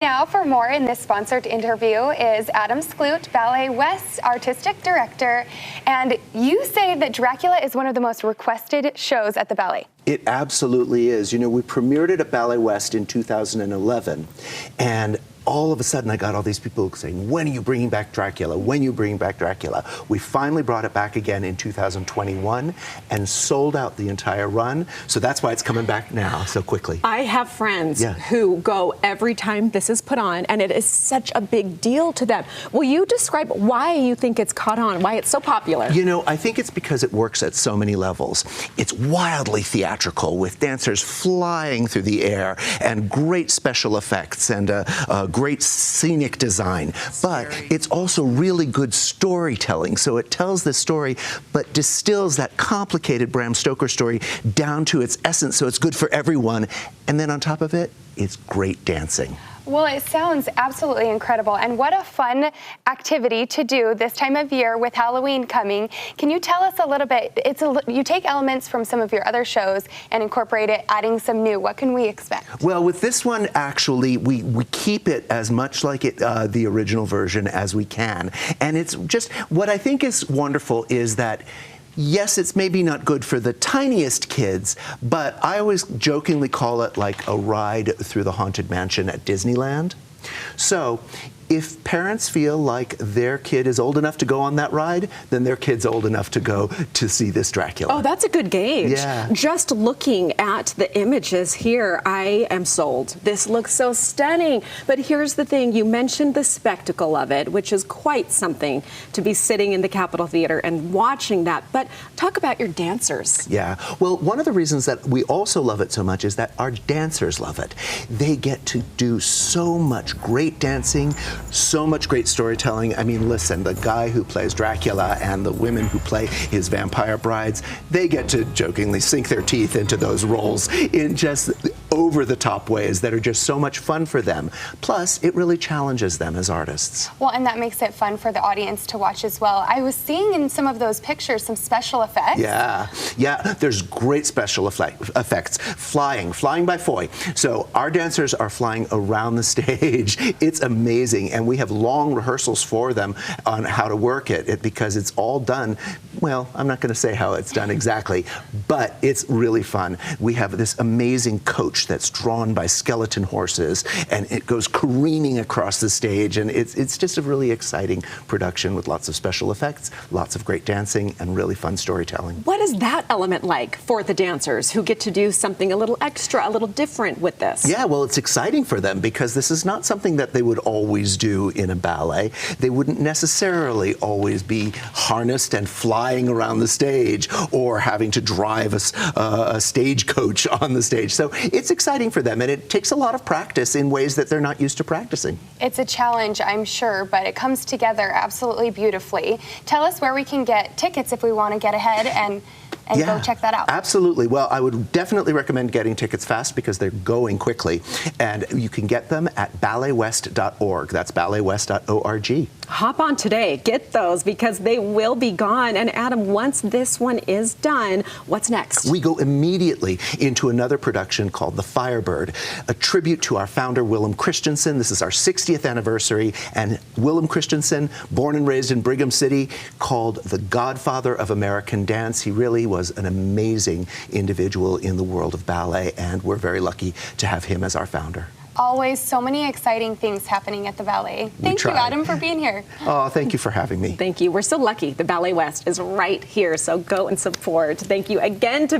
Now for more in this sponsored interview is Adam Skloot, Ballet West Artistic Director. And you say that Dracula is one of the most requested shows at the ballet. It absolutely is. You know, we premiered it at Ballet West in 2011, and all of a sudden I got all these people saying, when are you bringing back Dracula? When are you bringing back Dracula? We finally brought it back again in 2021 and sold out the entire run. So that's why it's coming back now so quickly. I have friends who go every time this is put on, and it is such a big deal to them. Will you describe why you think it's caught on, why it's so popular? You know, I think it's because it works at so many levels. It's wildly theatrical with dancers flying through the air and great special effects and great scenic design, but it's also really good storytelling. So it tells the story, but distills that complicated Bram Stoker story down to its essence, so it's good for everyone. And then on top of it, it's great dancing. Well, it sounds absolutely incredible, and what a fun activity to do this time of year with Halloween coming. Can you tell us a little bit? You take elements from some of your other shows and incorporate it, adding some new. What can we expect? Well, with this one, actually, we keep it as much like the original version as we can. And it's just, what I think is wonderful is that yes, it's maybe not good for the tiniest kids, but I always jokingly call it like a ride through the Haunted Mansion at Disneyland. So if parents feel like their kid is old enough to go on that ride, then their kid's old enough to go to see this Dracula. Oh, that's a good gauge. Yeah. Just looking at the images here, I am sold. This looks so stunning. But here's the thing, you mentioned the spectacle of it, which is quite something to be sitting in the Capitol Theater and watching that. But talk about your dancers. Yeah, well, one of the reasons that we also love it so much is that our dancers love it. They get to do so much great dancing, so much great storytelling. I mean, listen, the guy who plays Dracula and the women who play his vampire brides, they get to jokingly sink their teeth into those roles in just over-the-top ways that are just so much fun for them. Plus, it really challenges them as artists. Well, and that makes it fun for the audience to watch as well. I was seeing in some of those pictures some special effects. Yeah, there's great special effects. Flying by foy. So our dancers are flying around the stage. It's amazing, and we have long rehearsals for them on how to work it because it's all done. Well, I'm not going to say how it's done exactly, but it's really fun. We have this amazing coach that's drawn by skeleton horses, and it goes careening across the stage, and it's just a really exciting production with lots of special effects, lots of great dancing, and really fun storytelling. What is that element like for the dancers who get to do something a little extra, a little different with this? Yeah, well, it's exciting for them because this is not something that they would always do in a ballet. They wouldn't necessarily always be harnessed and flying around the stage or having to drive a stagecoach on the stage. So it's exciting for them, and it takes a lot of practice in ways that they're not used to practicing. It's a challenge, I'm sure, but it comes together absolutely beautifully. Tell us where we can get tickets if we want to get ahead and go check that out. Absolutely. Well, I would definitely recommend getting tickets fast because they're going quickly. And you can get them at balletwest.org. That's balletwest.org. Hop on today. Get those because they will be gone. And Adam, once this one is done, what's next? We go immediately into another production called The Firebird, a tribute to our founder, Willem Christensen. This is our 60th anniversary. And Willem Christensen, born and raised in Brigham City, called the godfather of American dance. He really was an amazing individual in the world of ballet, and we're very lucky to have him as our founder. Always so many exciting things happening at the ballet. Thank you, Adam, for being here. Oh, thank you for having me. Thank you. We're so lucky the Ballet West is right here, so go and support. Thank you again to